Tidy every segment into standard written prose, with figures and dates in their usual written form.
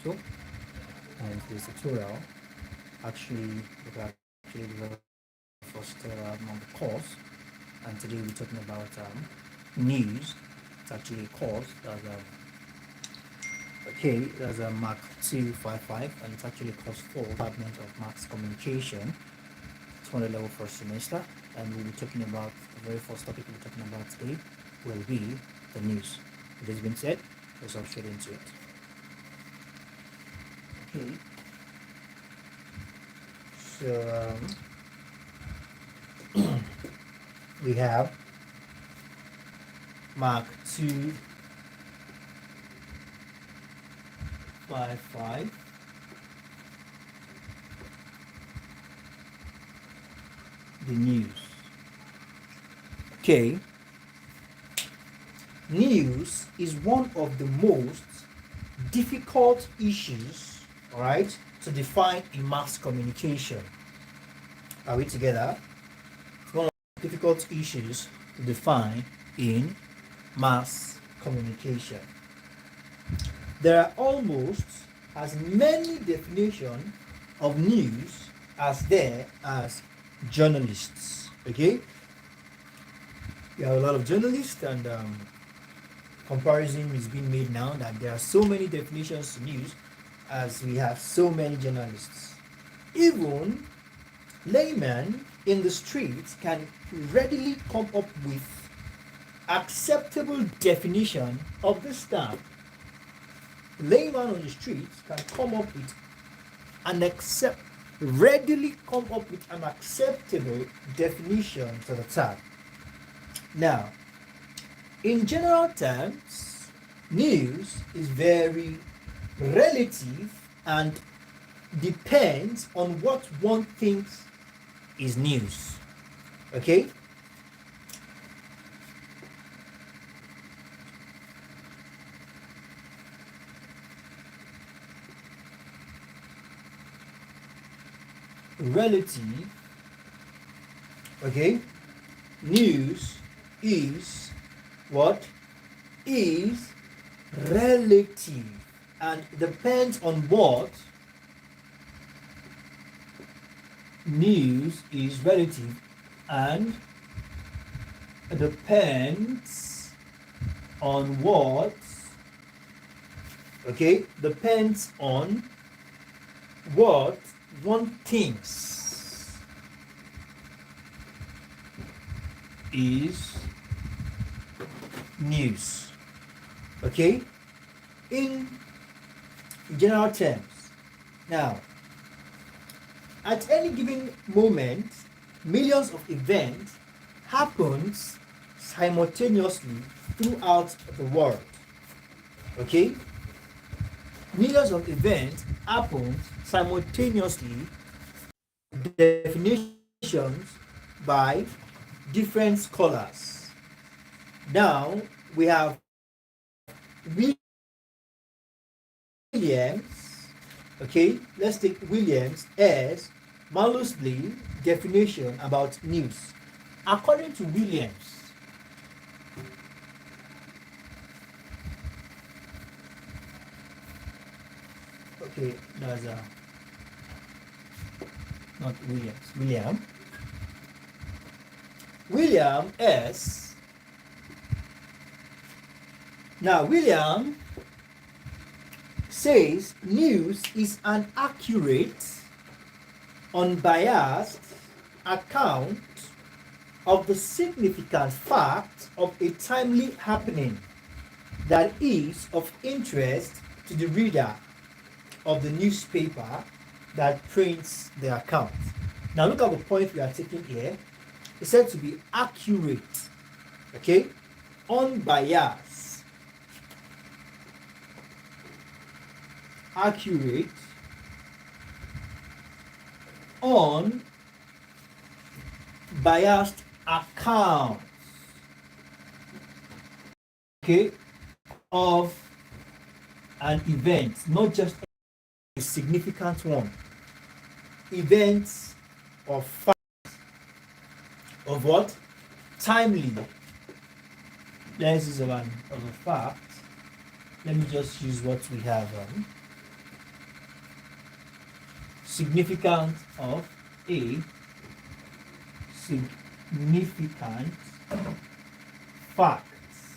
2, and this tutorial actually we're actually the very first on the course, and today we're talking about news. It's actually a course that's okay, there's a MAC 255, and it's actually course 4, Development of Mass Communication. It's one of the level first semester, and we'll be talking about the very first topic we'll be talking about today will be the news. With this being said, let's hop straight into it. Okay, so we have Mark 255, the news. Okay, news is one of the most difficult issues, all right, to define in mass communication. Are we together? It's one of the difficult issues to define in mass communication. There are almost as many definitions of news as there as journalists. Okay, we have a lot of journalists, and comparison is being made now that there are so many definitions to news as we have so many journalists. Even laymen in the streets can readily come up with acceptable definition of this term. Layman on the streets can come up with readily come up with an acceptable definition to the term. Now, in general terms, news is very relative and depends on what one thinks is news. Okay? Relative, okay? News is what? Is relative and depends on what? News is relative and depends on what? Okay, depends on what one thinks is news. Okay, in general terms. Now, at any given moment, millions of events happens simultaneously throughout the world. Okay, millions of events happen simultaneously, definitions by different scholars. Now we have Williams, okay, let's take Williams as Malusly definition about news. According to Williams, okay, that's not Williams. William S. Now, William says news is an accurate, unbiased account of the significant fact of a timely happening that is of interest to the reader of the newspaper that prints the account. Now look at the point we are taking here. It's said to be accurate, okay, unbiased, accurate, unbiased account, okay, of an event, not just a significant one. Events of fact, of what? Timely. This is one of a fact. Let me just use what we have. significance of a significant facts,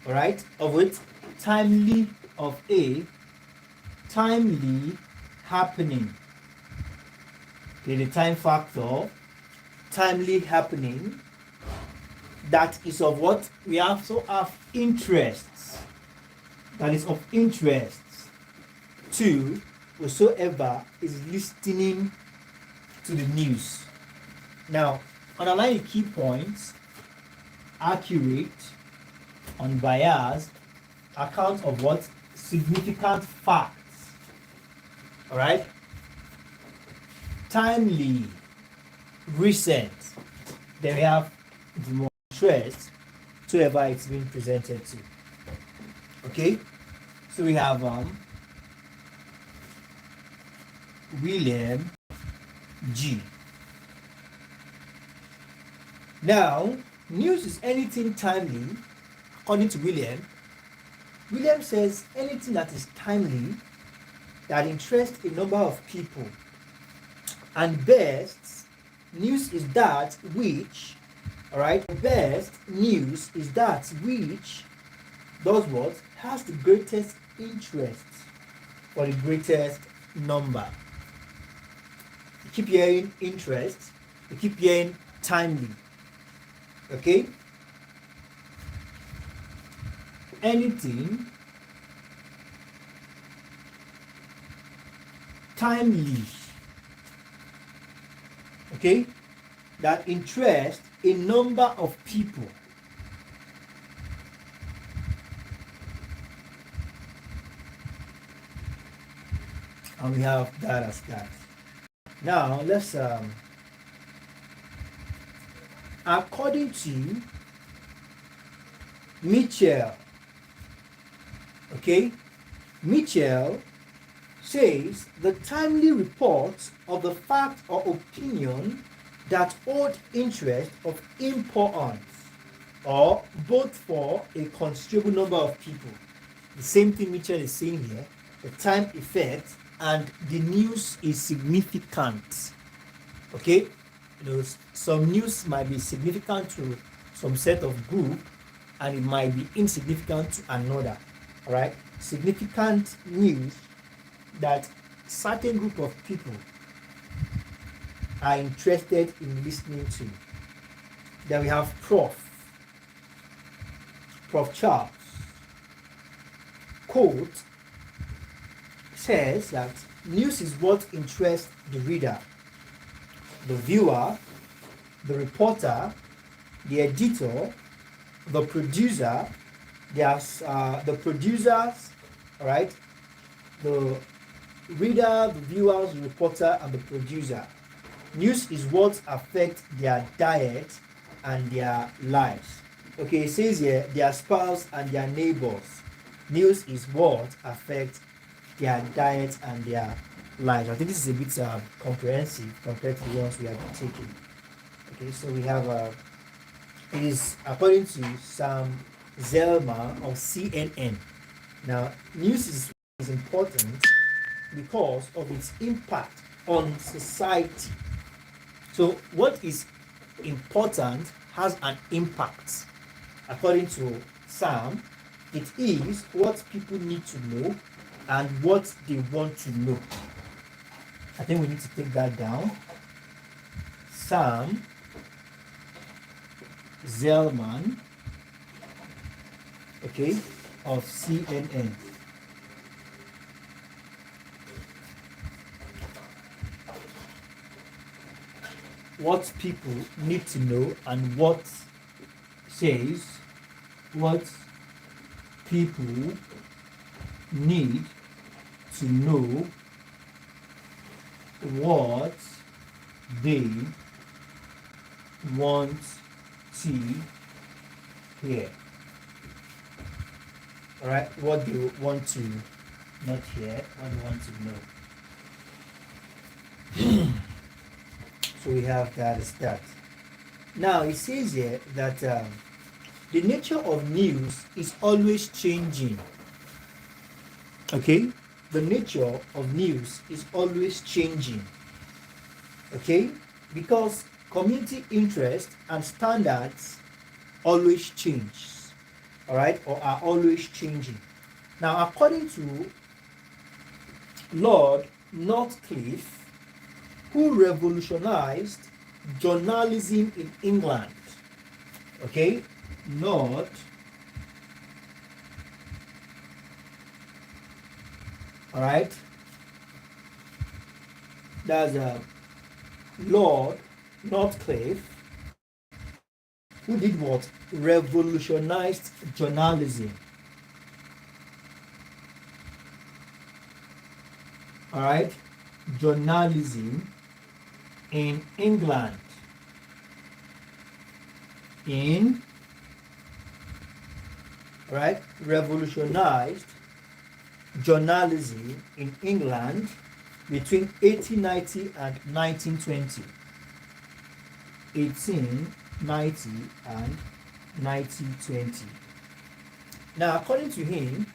all right, of it, timely of a timely happening. Okay, the time factor, timely happening, that is of what we also have interests, that is of interest to whosoever is listening to the news. Now, underline the key points: accurate, unbiased, account of what? Significant facts. All right? Timely, recent. Then we have the more interest to whoever it's being presented to. Okay? So we have William G. Now, news is anything timely, according to William. William says anything that is timely, that interests a number of people. And best news is that which, alright, best news is that which does what? Has the greatest interest for the greatest number. You keep hearing interest, you keep hearing timely. Okay? Anything timely, okay, that interests a number of people. And we have that as that. Now let's according to Mitchell, okay, Mitchell says the timely reports of the fact or opinion that hold interest of importance, or both for a considerable number of people. The same thing Mitchell is saying here, the time effect, and the news is significant. Okay, some news might be significant to some set of group, and it might be insignificant to another. All right, significant news that certain group of people are interested in listening to. Then we have Prof Charles. Quote says that news is what interests the reader, the viewer, the reporter, the editor, the producer, the producers, all right, the reader, the viewers, the reporter, and the producer. News is what affects their diet and their lives. Okay, it says here their spouse and their neighbors. News is what affects their diet and their lives. I think this is a bit comprehensive compared to the ones we have been taking. Okay, so we have it is according to Sam Zelma of CNN. Now, news is important because of its impact on society. So what is important has an impact. According to Sam, it is what people need to know and what they want to know. I think we need to take that down. Sam Zellman, okay, of CNN. What people need to know and what says what people need to know what they want to hear. Alright, what they want to not hear, what they want to know. So we have that as that. Now it says here that the nature of news is always changing. Okay? the nature of news is always changing. Okay? Because community interest and standards always change. Alright? Or are always changing. Now, according to Lord Northcliffe, who revolutionized journalism in England. Okay? Lord Alright? That's Lord Northcliffe, who did what? Revolutionized journalism. Alright? Journalism in England. Revolutionized journalism in England between 1890 and 1920. 1890 and 1920. Now, according to him,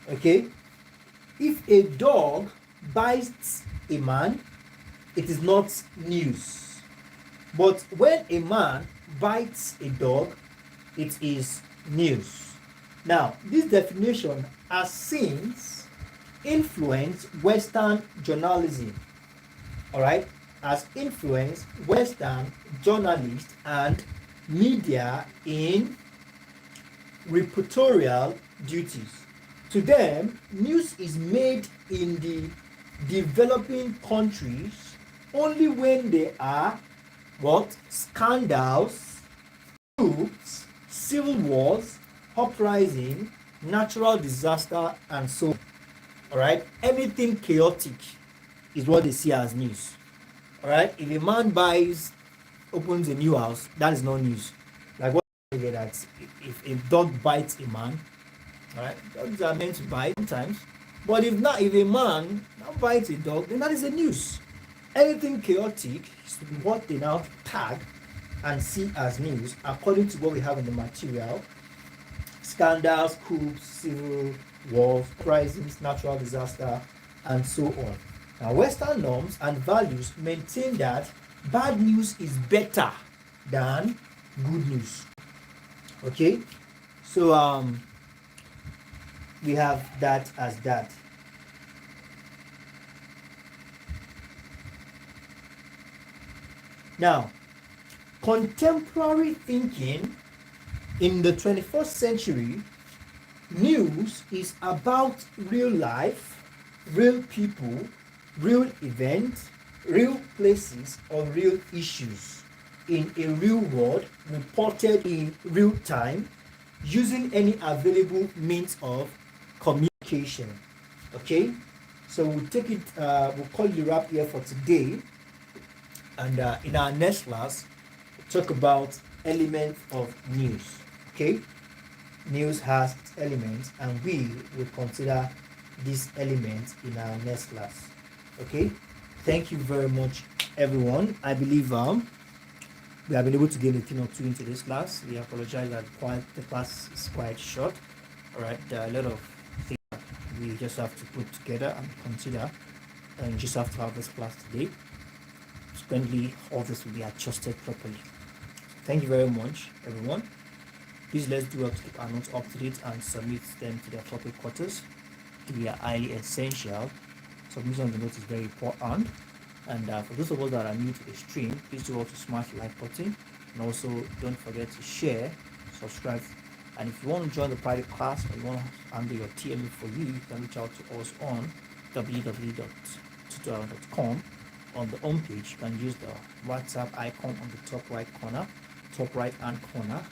okay, if a dog bites a man, it is not news. But when a man bites a dog, it is news. Now, this definition has since influenced Western journalism. Alright? Has influenced Western journalists and media in reportorial duties. To them, news is made in the developing countries only when there are what? Scandals, coups, civil wars, uprising, natural disaster, and so on. Alright? Anything chaotic is what they see as news. Alright? If a man opens a new house, that is not news. Like what I get that if a dog bites a man, alright, dogs are meant to bite sometimes. But if a man now bites a dog, then that is a news. Anything chaotic is what they now tag and see as news according to what we have in the material. Scandals, coups, civil wars, crises, natural disaster, and so on. Now, Western norms and values maintain that bad news is better than good news. Okay? So we have that as that. Now, contemporary thinking in the 21st century, news is about real life, real people, real events, real places, or real issues in a real world reported in real time using any available means of communication. Okay, so we'll call it a wrap here for today. And in our next class, we'll talk about elements of news. Okay, news has its elements, and we will consider these elements in our next class. Okay, thank you very much, everyone. I believe we have been able to gain a thing or two into this class. We apologize that the class is quite short. All right, there are a lot of things that we just have to put together and consider, and just have to have this class today. Consequently, all this will be adjusted properly. Thank you very much, everyone. Please let's do up to keep our notes up to date and submit them to the appropriate quarters. They are highly essential. Submission of the notes is very important. And for those of us that are new to the stream, please do also smash the like button, and also don't forget to share, subscribe. And if you want to join the private class or you want to handle your TME for you can reach out to us on www.tutorial.com. On the home page, you can use the WhatsApp icon on the top right hand corner,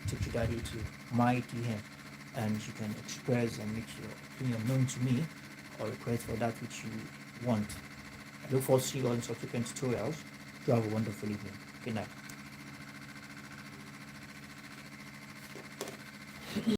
take you directly to my DM, and you can express and make your opinion known to me or request for that which you want. I look forward to seeing you all in subsequent tutorials. You have a wonderful evening. Good night.